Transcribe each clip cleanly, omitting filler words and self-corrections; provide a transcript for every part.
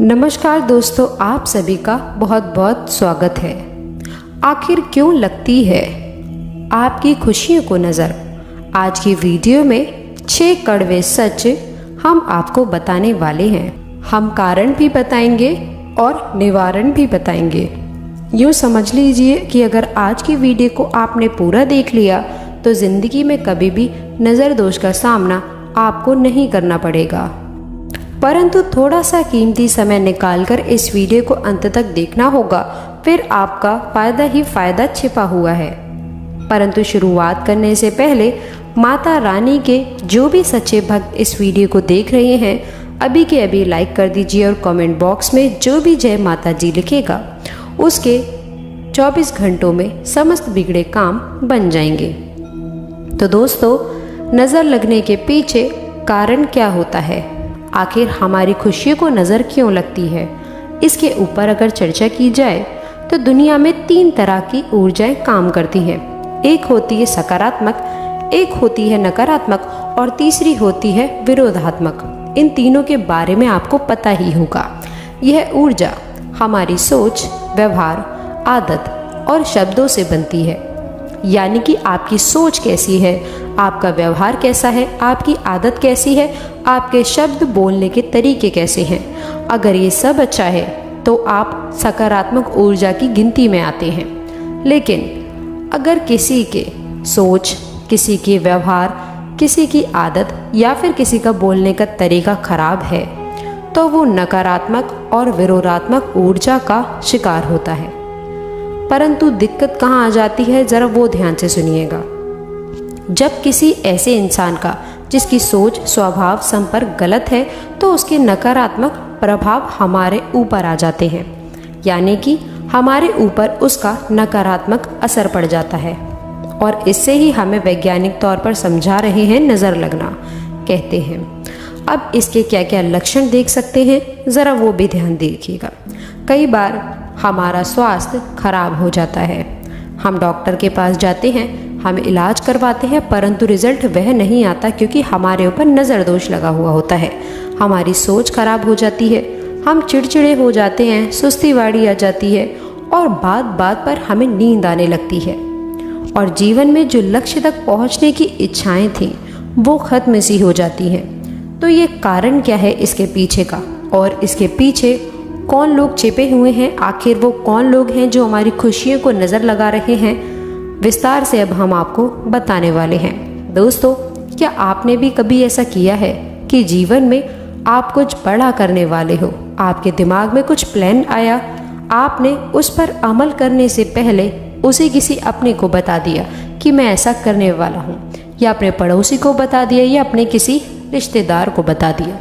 नमस्कार दोस्तों, आप सभी का बहुत बहुत स्वागत है। आखिर क्यों लगती है आपकी खुशियों को नज़र। आज की वीडियो में 6 कड़वे सच हम आपको बताने वाले हैं। हम कारण भी बताएंगे और निवारण भी बताएंगे। यूँ समझ लीजिए कि अगर आज की वीडियो को आपने पूरा देख लिया तो ज़िंदगी में कभी भी नज़र दोष का सामना आपको नहीं करना पड़ेगा। परंतु थोड़ा सा कीमती समय निकालकर इस वीडियो को अंत तक देखना होगा, फिर आपका फ़ायदा ही फ़ायदा छिपा हुआ है। परंतु शुरुआत करने से पहले माता रानी के जो भी सच्चे भक्त इस वीडियो को देख रहे हैं, अभी के अभी लाइक कर दीजिए और कमेंट बॉक्स में जो भी जय माता जी लिखेगा उसके 24 घंटों में समस्त बिगड़े काम बन जाएंगे। तो दोस्तों, नज़र लगने के पीछे कारण क्या होता है? आखिर हमारी खुशियों को नज़र क्यों लगती है? इसके ऊपर अगर चर्चा की जाए तो दुनिया में 3 तरह की ऊर्जाएं काम करती हैं। एक होती है सकारात्मक, एक होती है नकारात्मक और तीसरी होती है विरोधात्मक। इन तीनों के बारे में आपको पता ही होगा। यह ऊर्जा हमारी सोच, व्यवहार, आदत और शब्दों से बनती है। यानी कि आपकी सोच कैसी है, आपका व्यवहार कैसा है, आपकी आदत कैसी है, आपके शब्द बोलने के तरीके कैसे हैं। अगर ये सब अच्छा है तो आप सकारात्मक ऊर्जा की गिनती में आते हैं। लेकिन अगर किसी के सोच, किसी के व्यवहार, किसी की आदत या फिर किसी का बोलने का तरीका खराब है तो वो नकारात्मक और विरोधात्मक ऊर्जा का शिकार होता है। परंतु दिक्कत कहाँ आ जाती है, ज़रा वो ध्यान से सुनिएगा। जब किसी ऐसे इंसान का जिसकी सोच, स्वभाव, संपर्क गलत है तो उसके नकारात्मक प्रभाव हमारे ऊपर आ जाते हैं। यानी कि हमारे ऊपर उसका नकारात्मक असर पड़ जाता है। और इससे ही हमें वैज्ञानिक तौर पर समझा रहे हैं नज़र लगना कहते हैं। अब इसके क्या क्या लक्षण देख सकते हैं, ज़रा वो भी ध्यान देखिएगा। कई बार हमारा स्वास्थ्य खराब हो जाता है। हम डॉक्टर के पास जाते हैं, हम इलाज करवाते हैं, परंतु रिजल्ट वह नहीं आता क्योंकि हमारे ऊपर नज़र दोष लगा हुआ होता है। हमारी सोच खराब हो जाती है, हम चिड़चिड़े हो जाते हैं, सुस्ती वाड़ी आ जाती है और बात बात पर हमें नींद आने लगती है। और जीवन में जो लक्ष्य तक पहुंचने की इच्छाएं थीं वो खत्म सी हो जाती हैं। तो ये कारण क्या है इसके पीछे का, और इसके पीछे कौन लोग छिपे हुए हैं? आखिर वो कौन लोग हैं जो हमारी खुशियों को नज़र लगा रहे हैं? विस्तार से अब हम आपको बताने वाले हैं। दोस्तों, क्या आपने भी कभी ऐसा किया है कि जीवन में आप कुछ बड़ा करने वाले हो, आपके दिमाग में कुछ प्लान आया, आपने उस पर अमल करने से पहले उसे किसी अपने को बता दिया कि मैं ऐसा करने वाला हूँ, या अपने पड़ोसी को बता दिया, या अपने किसी रिश्तेदार को बता दिया।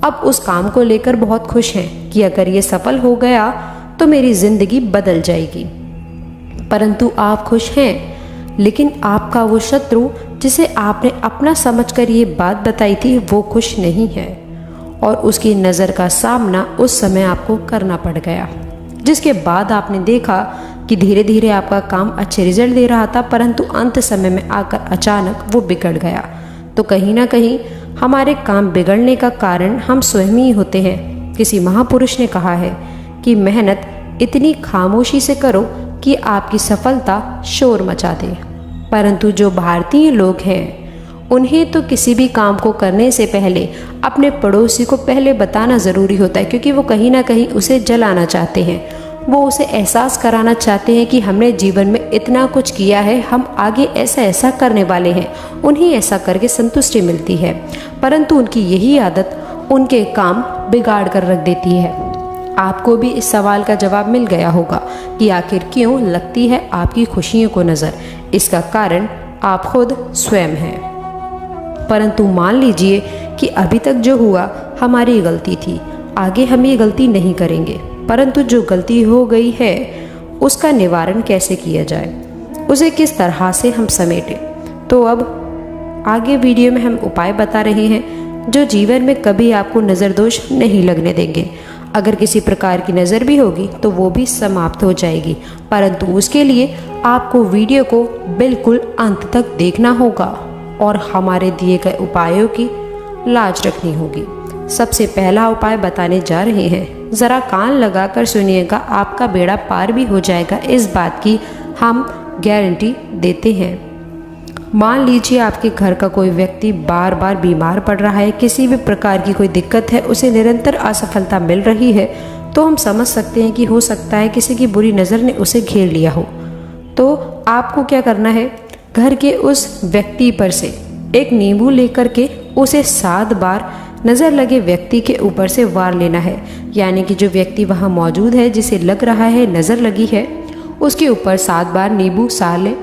अब उस काम को लेकर बहुत खुश हैं कि अगर ये सफल हो गया तो मेरी ज़िंदगी बदल जाएगी। परंतु आप खुश हैं, लेकिन आपका वो शत्रु जिसे आपने अपना समझकर ये बात बताई थी वो खुश नहीं है, और उसकी नज़र का सामना उस समय आपको करना पड़ गया। जिसके बाद आपने देखा कि धीरे धीरे आपका काम अच्छे रिजल्ट दे रहा था, परंतु अंत समय में आकर अचानक वो बिगड़ गया। तो कहीं ना कहीं हमारे काम बिगड़ने का कारण हम स्वयं ही होते हैं। किसी महापुरुष ने कहा है कि मेहनत इतनी खामोशी से करो कि आपकी सफलता शोर मचा दे। परंतु जो भारतीय लोग हैं उन्हें तो किसी भी काम को करने से पहले अपने पड़ोसी को पहले बताना ज़रूरी होता है, क्योंकि वो कहीं ना कहीं उसे जलाना चाहते हैं। वो उसे एहसास कराना चाहते हैं कि हमने जीवन में इतना कुछ किया है, हम आगे ऐसा ऐसा करने वाले हैं। उन्हें ऐसा करके संतुष्टि मिलती है, परंतु उनकी यही आदत उनके काम बिगाड़ कर रख देती है। आपको भी इस सवाल का जवाब मिल गया होगा कि आखिर क्यों लगती है आपकी खुशियों को नज़र। इसका कारण आप खुद स्वयं हैं। परंतु मान लीजिए कि अभी तक जो हुआ हमारी गलती थी, आगे हम ये गलती नहीं करेंगे। परंतु जो गलती हो गई है उसका निवारण कैसे किया जाए, उसे किस तरह से हम समेटें, तो अब आगे वीडियो में हम उपाय बता रहे हैं जो जीवन में कभी आपको नज़र दोष नहीं लगने देंगे। अगर किसी प्रकार की नज़र भी होगी तो वो भी समाप्त हो जाएगी, परंतु उसके लिए आपको वीडियो को बिल्कुल अंत तक देखना होगा और हमारे दिए गए उपायों की लाज रखनी होगी। सबसे पहला उपाय बताने जा रहे हैं, ज़रा कान लगाकर सुनिएगा, आपका बेड़ा पार भी हो जाएगा, इस बात की हम गारंटी देते हैं। मान लीजिए आपके घर का कोई व्यक्ति बार बार बीमार पड़ रहा है, किसी भी प्रकार की कोई दिक्कत है, उसे निरंतर असफलता मिल रही है, तो हम समझ सकते हैं कि हो सकता है किसी की बुरी नज़र ने उसे घेर लिया हो। तो आपको क्या करना है, घर के उस व्यक्ति पर से एक नींबू लेकर के उसे 7 बार नज़र लगे व्यक्ति के ऊपर से वार लेना है। यानी कि जो व्यक्ति वहाँ मौजूद है, जिसे लग रहा है नज़र लगी है, उसके ऊपर 7 बार नींबू सार लें।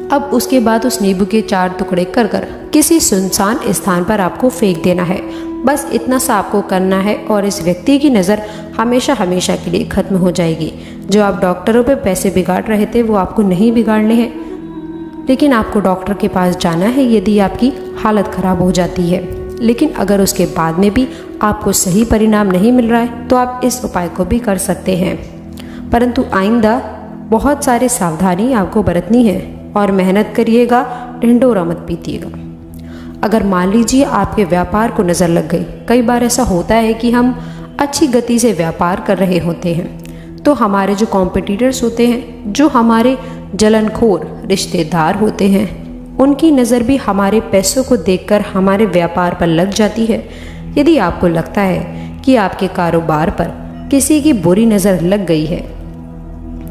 अब उसके बाद उस नींबू के 4 टुकड़े कर कर किसी सुनसान स्थान पर आपको फेंक देना है। बस इतना सा आपको करना है और इस व्यक्ति की नज़र हमेशा हमेशा के लिए ख़त्म हो जाएगी। जो आप डॉक्टरों पे पैसे बिगाड़ रहे थे वो आपको नहीं बिगाड़ने हैं, लेकिन आपको डॉक्टर के पास जाना है यदि आपकी हालत ख़राब हो जाती है। लेकिन अगर उसके बाद में भी आपको सही परिणाम नहीं मिल रहा है तो आप इस उपाय को भी कर सकते हैं, परंतु आइंदा बहुत सारे सावधानी आपको बरतनी है और मेहनत करिएगा, ढिंढोरा मत पीतिएगा। अगर मान लीजिए आपके व्यापार को नज़र लग गई, कई बार ऐसा होता है कि हम अच्छी गति से व्यापार कर रहे होते हैं तो हमारे जो कॉम्पिटिटर्स होते हैं, जो हमारे जलनखोर रिश्तेदार होते हैं, उनकी नज़र भी हमारे पैसों को देखकर हमारे व्यापार पर लग जाती है। यदि आपको लगता है कि आपके कारोबार पर किसी की बुरी नज़र लग गई है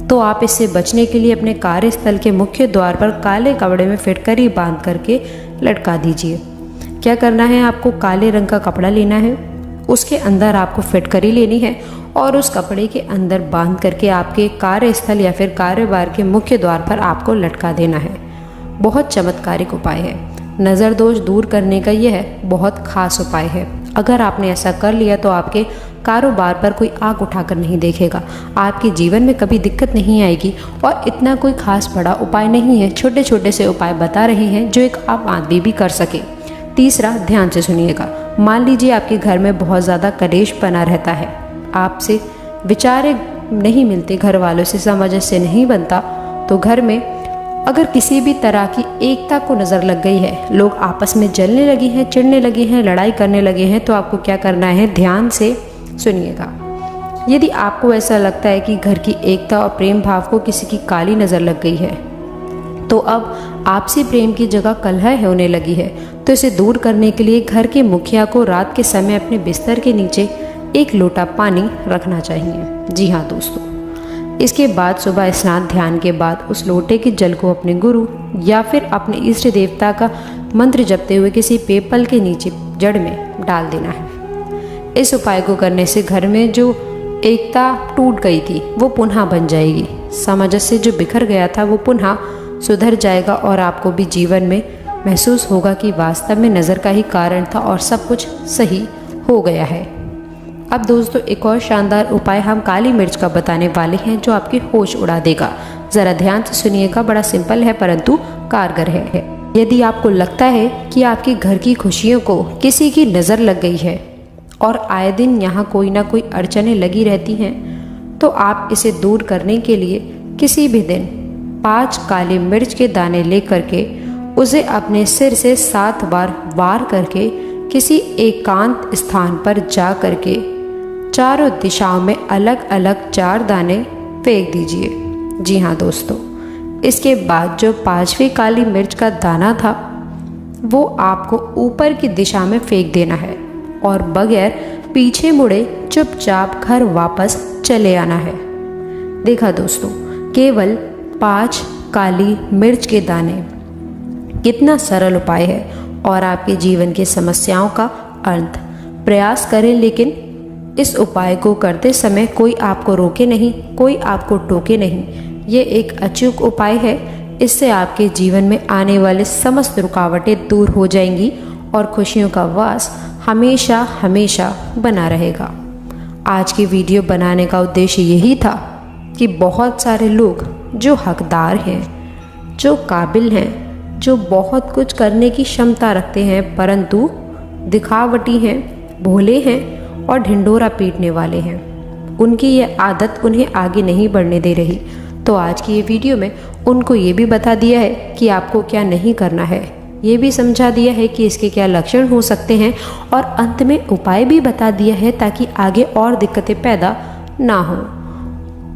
तो आप इससे बचने के लिए अपने कार्यस्थल के मुख्य द्वार पर काले कपड़े में फिटकरी बांध करके लटका दीजिए। क्या करना है, आपको काले रंग का कपड़ा लेना है, उसके अंदर आपको फिटकरी लेनी है और उस कपड़े के अंदर बांध करके आपके कार्यस्थल या फिर कारोबार के मुख्य द्वार पर आपको लटका देना है। बहुत चमत्कारिक उपाय है, नज़र दोष दूर करने का यह बहुत खास उपाय है। अगर आपने ऐसा कर लिया तो आपके कारोबार पर कोई आग उठाकर नहीं देखेगा, आपके जीवन में कभी दिक्कत नहीं आएगी। और इतना कोई खास बड़ा उपाय नहीं है, छोटे छोटे से उपाय बता रहे हैं जो एक आम आदमी भी कर सके। तीसरा, ध्यान से सुनिएगा, मान लीजिए आपके घर में बहुत ज़्यादा कलेश बना रहता है, आपसे विचारे नहीं मिलते, घर वालों से सामंजस्य नहीं बनता, तो घर में अगर किसी भी तरह की एकता को नज़र लग गई है, लोग आपस में जलने लगे हैं, चिढ़ने लगे हैं, लड़ाई करने लगे हैं, तो आपको क्या करना है, ध्यान से सुनिएगा। यदि आपको ऐसा लगता है कि घर की एकता और प्रेम भाव को किसी की काली नज़र लग गई है, तो अब आपसी प्रेम की जगह कलह होने लगी है, तो इसे दूर करने के लिए घर के मुखिया को रात के समय अपने बिस्तर के नीचे 1 लोटा पानी रखना चाहिए। जी हाँ दोस्तों, इसके बाद सुबह स्नान ध्यान के बाद उस लोटे के जल को अपने गुरु या फिर अपने इष्ट देवता का मंत्र जपते हुए किसी पीपल के नीचे जड़ में डाल देना है। इस उपाय को करने से घर में जो एकता टूट गई थी वो पुनः बन जाएगी, सामंजस्य जो बिखर गया था वो पुनः सुधर जाएगा और आपको भी जीवन में महसूस होगा कि वास्तव में नज़र का ही कारण था और सब कुछ सही हो गया है। अब दोस्तों एक और शानदार उपाय हम काली मिर्च का बताने वाले हैं जो आपकी होश उड़ा देगा। ज़रा ध्यान से सुनिएगा, बड़ा सिंपल है परंतु कारगर है। यदि आपको लगता है कि आपके घर की खुशियों को किसी की नज़र लग गई है और आए दिन यहाँ कोई ना कोई अड़चनें लगी रहती हैं, तो आप इसे दूर करने के लिए किसी भी दिन 5 काली मिर्च के दाने ले करके उसे अपने सिर से 7 बार वार करके किसी एकांत स्थान पर जा करके चारों दिशाओं में अलग अलग 4 दाने फेंक दीजिए। जी हाँ दोस्तों, इसके बाद जो 5वीं काली मिर्च का दाना था वो आपको ऊपर की दिशा में फेंक देना है और बगैर पीछे मुड़े चुपचाप घर वापस चले आना है। देखा दोस्तों, केवल 5 काली मिर्च के दाने, कितना सरल उपाय है और आपके जीवन की समस्याओं का अंत। प्रयास करें, लेकिन इस उपाय को करते समय कोई आपको रोके नहीं, कोई आपको टोके नहीं। ये एक अचूक उपाय है, इससे आपके जीवन में आने वाले समस्त रुकावटें दूर हो जाएंगी और खुशियों का वास हमेशा हमेशा बना रहेगा। आज की वीडियो बनाने का उद्देश्य यही था कि बहुत सारे लोग जो हकदार हैं, जो काबिल हैं, जो बहुत कुछ करने की क्षमता रखते हैं, परंतु दिखावटी हैं, भोले हैं और ढिंढोरा पीटने वाले हैं, उनकी ये आदत उन्हें आगे नहीं बढ़ने दे रही। तो आज की ये वीडियो में उनको ये भी बता दिया है कि आपको क्या नहीं करना है। ये भी समझा दिया है कि इसके क्या लक्षण हो सकते हैं और अंत में उपाय भी बता दिया है ताकि आगे और दिक्कतें पैदा ना हो।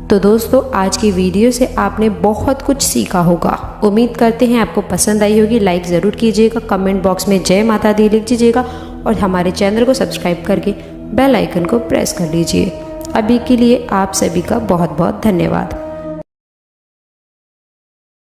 तो दोस्तों, आज की वीडियो से आपने बहुत कुछ सीखा होगा। उम्मीद करते हैं आपको पसंद आई होगी। लाइक ज़रूर कीजिएगा, कमेंट बॉक्स में जय माता दी लिख दीजिएगा और हमारे चैनल को सब्सक्राइब करके बेल आइकन को प्रेस कर लीजिए। अभी के लिए आप सभी का बहुत बहुत धन्यवाद।